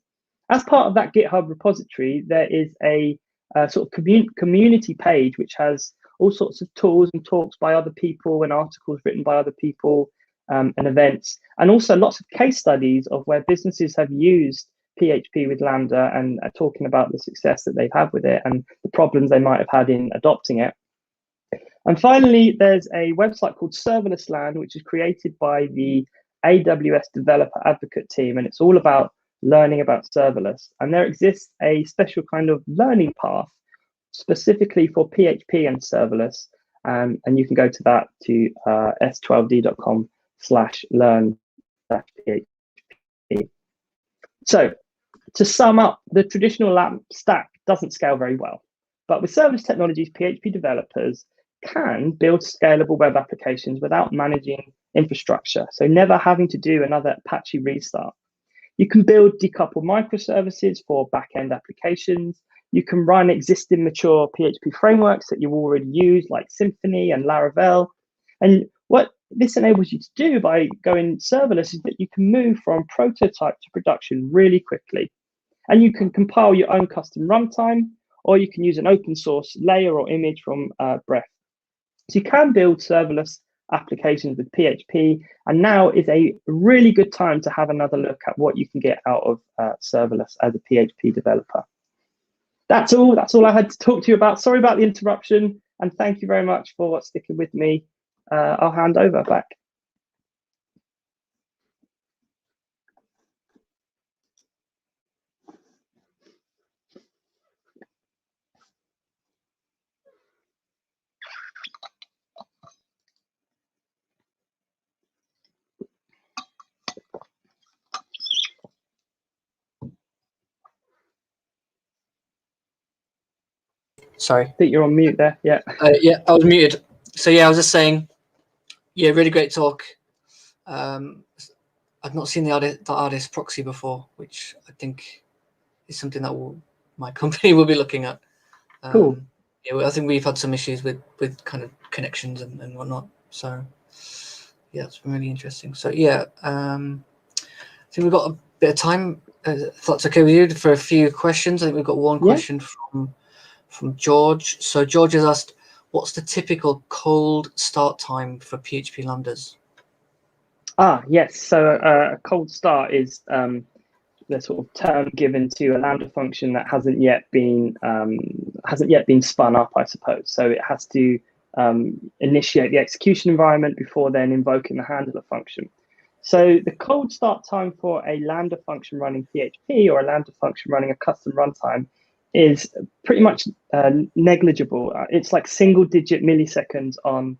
As part of that GitHub repository, there is a sort of community page which has all sorts of tools and talks by other people and articles written by other people and events, and also lots of case studies of where businesses have used PHP with Lambda and are talking about the success that they've had with it and the problems they might have had in adopting it. And finally, there's a website called Serverless Land, which is created by the AWS developer advocate team, and it's all about learning about serverless. And there exists a special kind of learning path specifically for PHP and serverless. And you can go to that to s12d.com/learn-php. So to sum up, the traditional LAMP stack doesn't scale very well. But with serverless technologies, PHP developers can build scalable web applications without managing infrastructure. So never having to do another Apache restart. You can build decoupled microservices for back-end applications. You can run existing mature PHP frameworks that you already use, like Symfony and Laravel. And what this enables you to do by going serverless is that you can move from prototype to production really quickly. And you can compile your own custom runtime, or you can use an open source layer or image from Bref. So you can build serverless applications with PHP, and now is a really good time to have another look at what you can get out of serverless as a PHP developer. That's all I had to talk to you about. Sorry about the interruption. And thank you very much for sticking with me. I'll hand over back. Sorry. I think you're on mute there. Yeah. Yeah, I was muted. So yeah, I was just saying, yeah, really great talk. I've not seen the artist proxy before, which I think is something that my company will be looking at. Cool. Yeah, I think we've had some issues with kind of connections and whatnot. So yeah, it's been really interesting. So yeah, I think we've got a bit of time. If that's okay with you, for a few questions. I think we've got one question from George. So George has asked, what's the typical cold start time for PHP Lambdas? Yes. So a cold start is the sort of term given to a Lambda function that hasn't yet been spun up, I suppose. So it has to initiate the execution environment before then invoking the handler function. So the cold start time for a Lambda function running PHP or a Lambda function running a custom runtime is pretty much negligible. It's like single-digit milliseconds on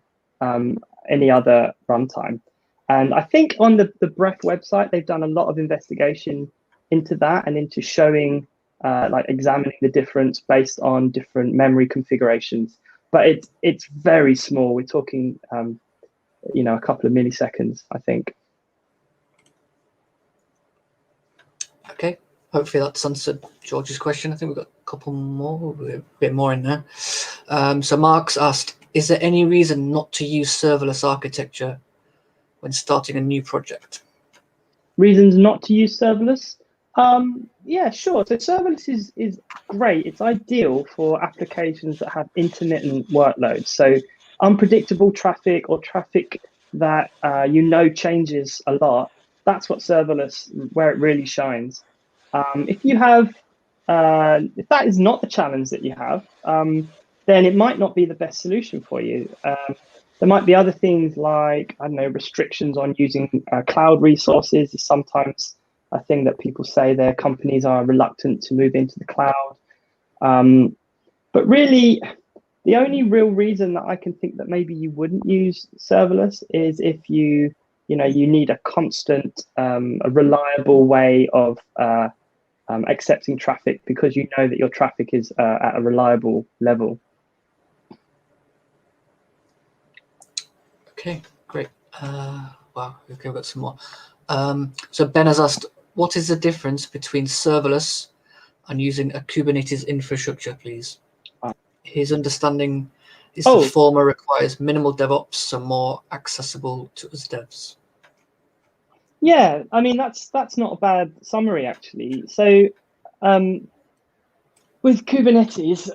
any other runtime. And I think on the Bref website, they've done a lot of investigation into that and into showing, like examining the difference based on different memory configurations. But it's very small. We're talking, a couple of milliseconds, I think. Okay, hopefully that's answered George's question. I think we've got a couple more, a bit more in there. So Mark's asked, is there any reason not to use serverless architecture when starting a new project? Reasons not to use serverless? Yeah, sure. So serverless is great. It's ideal for applications that have intermittent workloads. So unpredictable traffic or traffic that changes a lot. That's what serverless, where it really shines. If that is not the challenge that you have, then it might not be the best solution for you. There might be other things like, I don't know, restrictions on using cloud resources is sometimes a thing that people say their companies are reluctant to move into the cloud. But really, the only real reason that I can think that maybe you wouldn't use serverless is if you need a constant, a reliable way of accepting traffic because you know that your traffic is at a reliable level. Okay, great. Wow, okay, we've got some more. So Ben has asked, what is the difference between serverless and using a Kubernetes infrastructure, please? His understanding is the former requires minimal DevOps, so more accessible to us devs. Yeah, I mean, that's not a bad summary, actually. So with Kubernetes,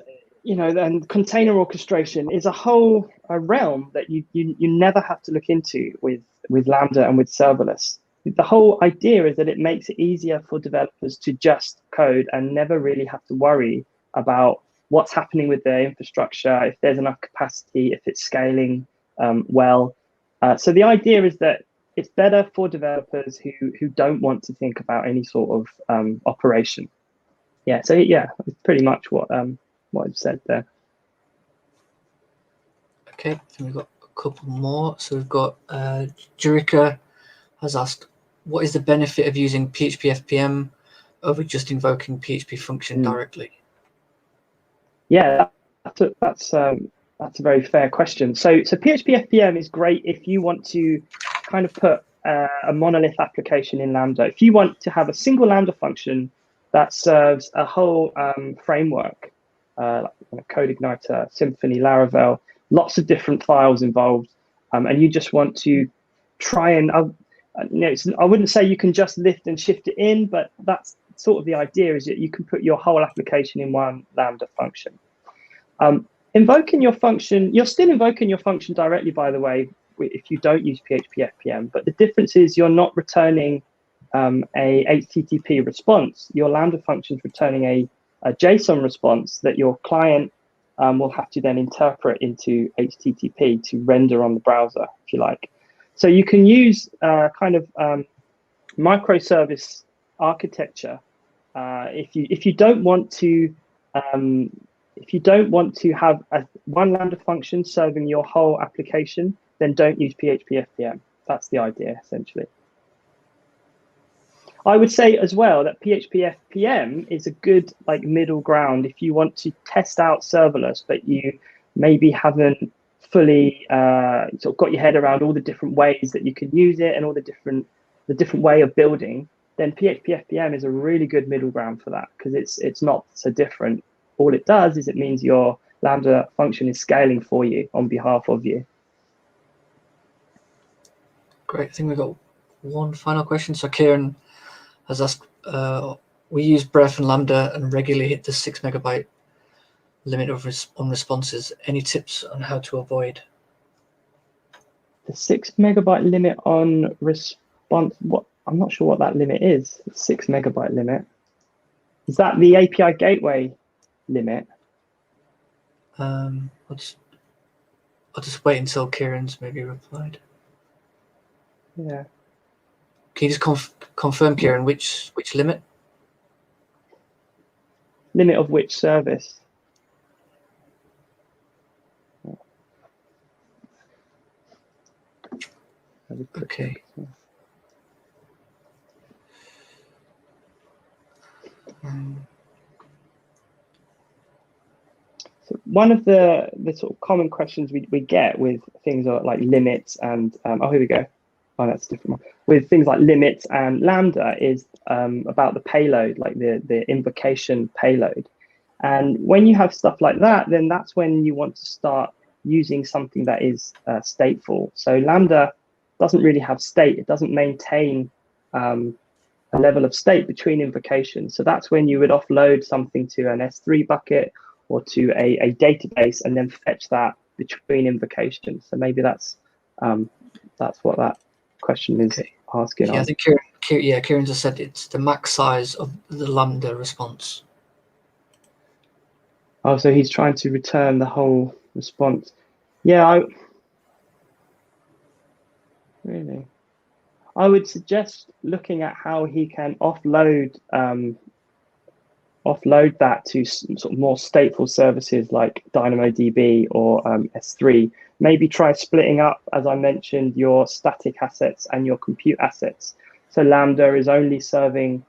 and container orchestration is a whole realm that you never have to look into with Lambda and with serverless. The whole idea is that it makes it easier for developers to just code and never really have to worry about what's happening with their infrastructure, if there's enough capacity, if it's scaling well. So the idea is that it's better for developers who don't want to think about any sort of operation. Yeah, so yeah, it's pretty much what I've said there. Okay, then we've got a couple more. So we've got Jurika has asked, what is the benefit of using PHP FPM over just invoking PHP function directly? Yeah, that's a very fair question. So PHP FPM is great if you want to kind of put a monolith application in Lambda. If you want to have a single Lambda function that serves a whole framework, like CodeIgniter, Symfony, Laravel, lots of different files involved, and you just want to try and, I wouldn't say you can just lift and shift it in, but that's sort of the idea, is that you can put your whole application in one Lambda function. Invoking your function, you're still invoking your function directly, by the way, if you don't use PHP FPM, but the difference is you're not returning a HTTP response. Your Lambda function is returning a JSON response that your client will have to then interpret into HTTP to render on the browser, if you like. So you can use microservice architecture if you don't want to have one Lambda function serving your whole application, then don't use PHP FPM. That's the idea, essentially. I would say as well that PHP FPM is a good middle ground if you want to test out serverless, but you maybe haven't fully sort of got your head around all the different ways that you can use it and all the different way of building. Then PHP FPM is a really good middle ground for that, because it's not so different. All it does is it means your Lambda function is scaling for you on behalf of you. Great. I think we've got one final question. So Kieran has asked, we use Bref and Lambda and regularly hit the 6 megabyte limit on responses. Any tips on how to avoid? The 6 megabyte limit on response, what? I'm not sure what that limit is. 6 megabyte limit. Is that the API gateway limit? I'll just wait until Kieran's maybe replied. Yeah. Can you just confirm, Kieran, which limit? Limit of which service? Okay. So one of the sort of common questions we get with things like limits and oh, here we go. Oh, that's a different one. With things like limits and Lambda is about the payload, like the invocation payload. And when you have stuff like that, then that's when you want to start using something that is stateful. So Lambda doesn't really have state. It doesn't maintain a level of state between invocations. So that's when you would offload something to an S3 bucket or to a database and then fetch that between invocations. So maybe that's what that question is asking. Yeah, I think Kieran just said it's the max size of the Lambda response. Oh, so he's trying to return the whole response. Yeah, I would suggest looking at how he can offload that to sort of more stateful services like DynamoDB or S3. Maybe try splitting up, as I mentioned, your static assets and your compute assets. So Lambda is only serving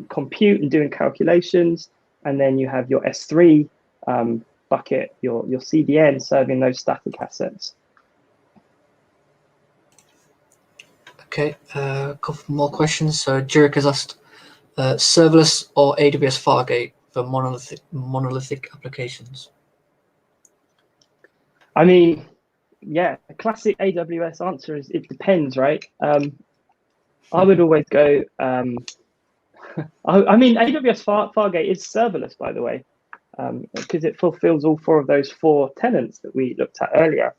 compute and doing calculations, and then you have your S3 bucket, your CDN serving those static assets. Okay, a couple more questions. So Jurek has asked, serverless or AWS Fargate for monolithic applications? I mean, yeah, the classic AWS answer is it depends, right? I would always go. I mean, AWS Fargate is serverless, by the way, because it fulfills all 4 of those 4 tenants that we looked at earlier.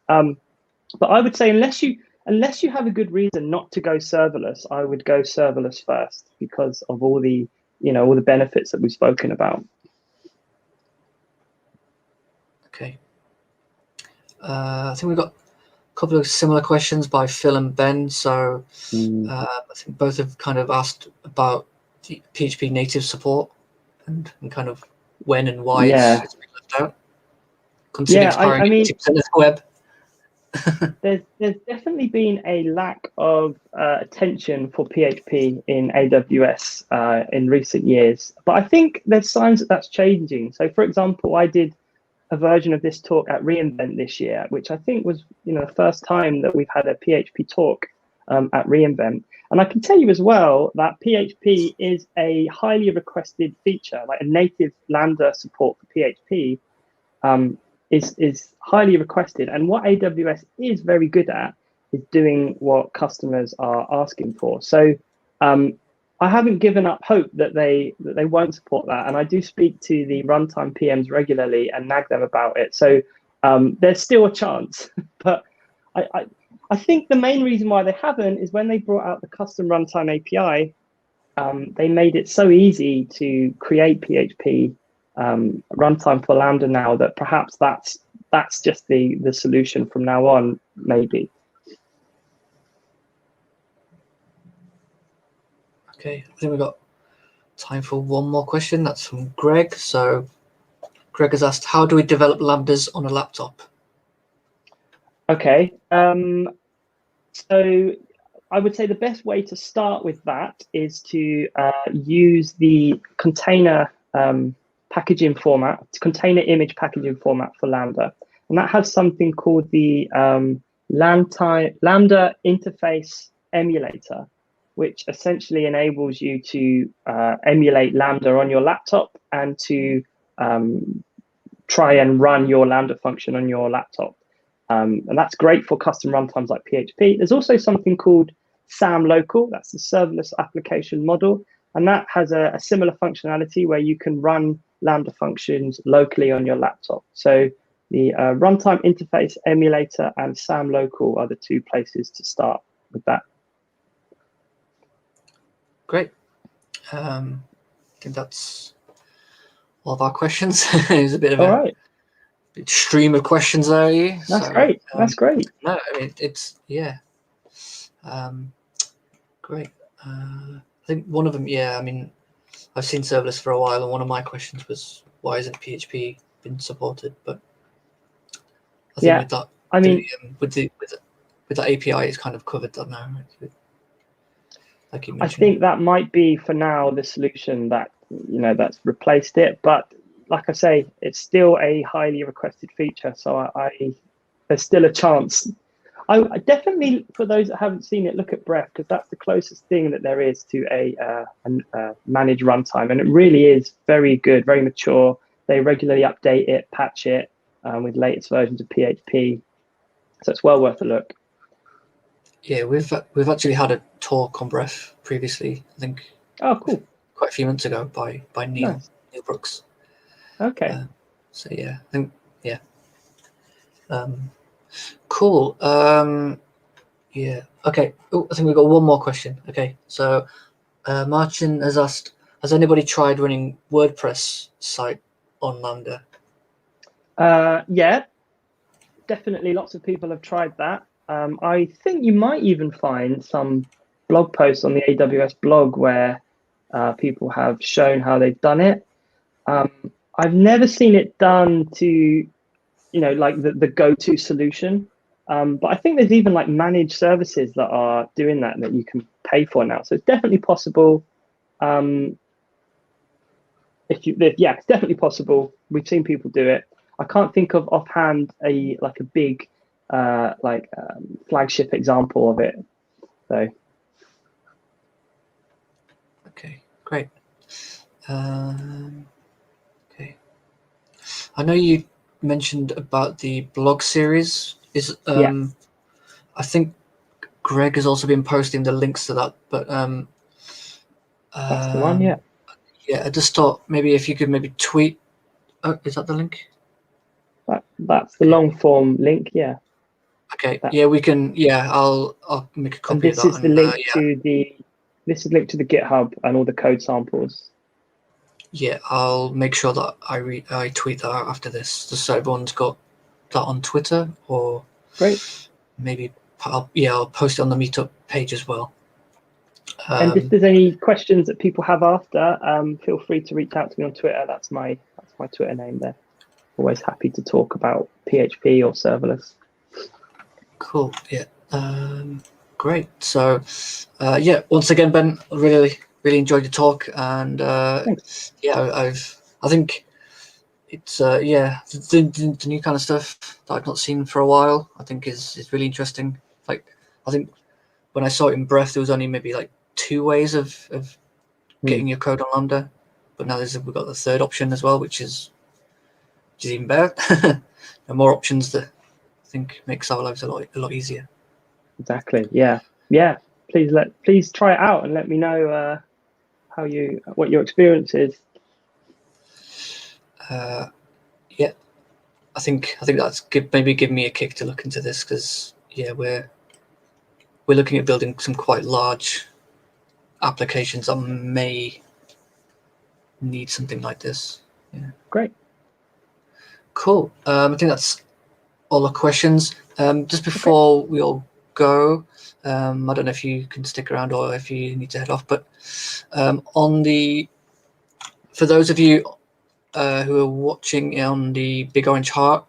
But I would say unless you have a good reason not to go serverless, I would go serverless first because of all the benefits that we've spoken about. Okay. I think we've got a couple of similar questions by Phil and Ben. So I think both have kind of asked about the PHP native support and kind of when and why it's been left out. Considering it's powering 80% of the web. There's definitely been a lack of attention for PHP in AWS in recent years, but I think there's signs that that's changing. So, for example, I did a version of this talk at reInvent this year, which I think was the first time that we've had a PHP talk at reInvent. And I can tell you as well that PHP is a highly requested feature, like a native Lambda support for PHP. Is highly requested, and what AWS is very good at is doing what customers are asking for. So I haven't given up hope that they won't support that, and I do speak to the runtime PMs regularly and nag them about it. So there's still a chance, but I think the main reason why they haven't is when they brought out the custom runtime API, they made it so easy to create PHP runtime for Lambda now, that perhaps that's just the solution from now on, maybe. Okay, I think we've got time for one more question. That's from Greg. So Greg has asked, how do we develop Lambdas on a laptop? Okay, so I would say the best way to start with that is to use the container packaging format, container image packaging format for Lambda. And that has something called the Lambda interface emulator, which essentially enables you to emulate Lambda on your laptop and to try and run your Lambda function on your laptop. And that's great for custom runtimes like PHP. There's also something called SAM local. That's the serverless application model. And that has a similar functionality where you can run Lambda functions locally on your laptop. So the runtime interface emulator and SAM local are the two places to start with that. Great. I think that's all of our questions. It was a bit of a stream of questions there. That's great. That's great. No, I mean, it's, yeah. Great. I think one of them, yeah, I mean, I've seen serverless for a while, and one of my questions was, why isn't PHP been supported? But I think with that, I mean, with that API, it's kind of covered that now. Right? Like you mentioned. I think that might be for now the solution that, that's replaced it. But like I say, it's still a highly requested feature, so there's still a chance. I definitely, for those that haven't seen it, look at Bref, because that's the closest thing that there is to a managed runtime, and it really is very good, very mature. They regularly update it, patch it with latest versions of PHP, so it's well worth a look. Yeah, we've actually had a talk on Bref previously. I think. Oh, cool! Quite a few months ago by Neil Brooks. Okay. So yeah, I think cool. Yeah. Okay. Oh, I think we've got one more question. Okay. So Martin has asked, has anybody tried running WordPress site on Lambda? Yeah, definitely. Lots of people have tried that. I think you might even find some blog posts on the AWS blog where people have shown how they've done it. I've never seen it done to, like the go-to solution. But I think there's even like managed services that are doing that you can pay for now. So it's definitely possible. It's definitely possible. We've seen people do it. I can't think of offhand a big flagship example of it. So. Okay, great. Okay. I know you mentioned about the blog series. I think Greg has also been posting the links to that, but that's the one, yeah. Yeah, I just thought maybe if you could maybe tweet. Oh, is that the link? That's the long form link, yeah. Okay, yeah, we can. Yeah, I'll make a copy of that. This is the link to this is linked to the GitHub and all the code samples. Yeah, I'll make sure that I tweet that out after this, just so everyone's got that on Twitter, or maybe I'll post it on the Meetup page as well. And if there's any questions that people have after, feel free to reach out to me on Twitter. That's my Twitter name there. Always happy to talk about PHP or serverless. Cool. Yeah. Great. So, yeah. Once again, Ben, really enjoyed your talk, and yeah, I think it's the new kind of stuff that I've not seen for a while. I think is really interesting. Like, I think when I saw it in Bref, there was only maybe like 2 ways of getting your code on Lambda, but now we've got the third option as well, which is even better. And more options that I think makes our lives a lot easier. Exactly. Yeah. Please try it out and let me know what your experience is. Yeah, I think that's good. Maybe give me a kick to look into this, because yeah, we're looking at building some quite large applications that may need something like this. Yeah. Great. Cool. I think that's all the questions. Just before we all go, I don't know if you can stick around or if you need to head off, but for those of you who are watching on the big orange heart,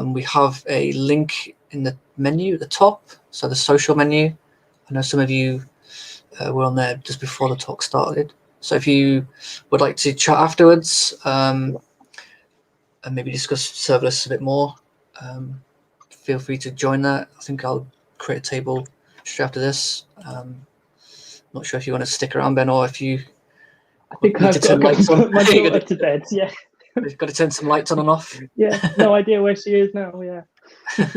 we have a link in the menu at the top, so the social menu. I know some of you were on there just before the talk started. So if you would like to chat afterwards and maybe discuss serverless a bit more, feel free to join that. I think I'll create a table straight after this. Not sure if you want to stick around, Ben, or if you I think I've got to go and put my daughter to bed. Yeah. You've got to turn some lights on and off. Yeah, no idea where she is now. Yeah,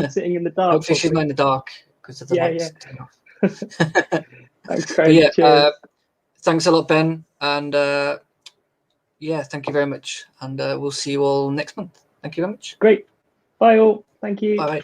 sitting in the dark. Hopefully she's not in the dark because of the lights turn off. Thanks, Craig. Cheers. Thanks a lot, Ben, and yeah, thank you very much. And we'll see you all next month. Thank you very much. Great. Bye all. Thank you. Bye.